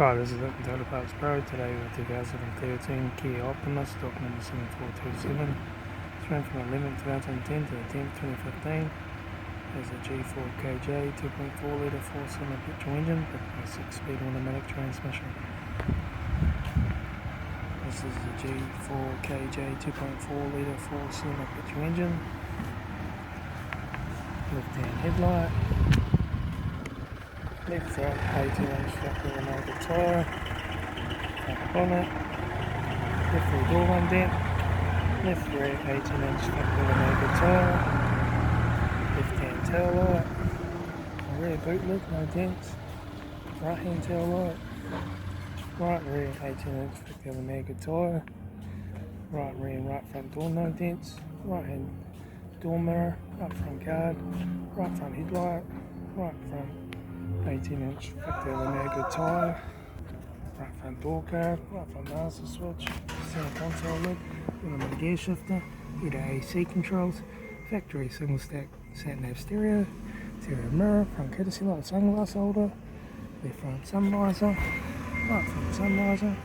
Hi, this is Litre Total Parts Pro. Today with 2013 Kia Optima, stock number 7427. It's run from the 11th 2010 to the 10th 2015. There's a G4KJ 2.4 litre 4-cylinder petrol engine with a 6-speed automatic transmission. This is the G4KJ 2.4 litre 4-cylinder petrol engine. Left-hand headlight. Left front 18-inch factory American tyre, front bonnet, left rear door one dent, left rear 18-inch factory American tyre, left hand tail light, rear boot lid, no dents, right hand tail light, right rear 18-inch factory American tyre, right rear and right front door no dents, right hand door mirror, up front guard, right front headlight, right front 18-inch factory Litre tyre, right front door guard, right front master switch, center console lid, automatic gear shifter, heater AC controls, factory single stack sat nav stereo, stereo mirror, front courtesy light, sunglass holder, left front sun visor, right front sun visor,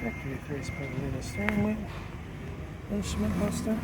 factory 3-speed leather steering wheel, instrument cluster.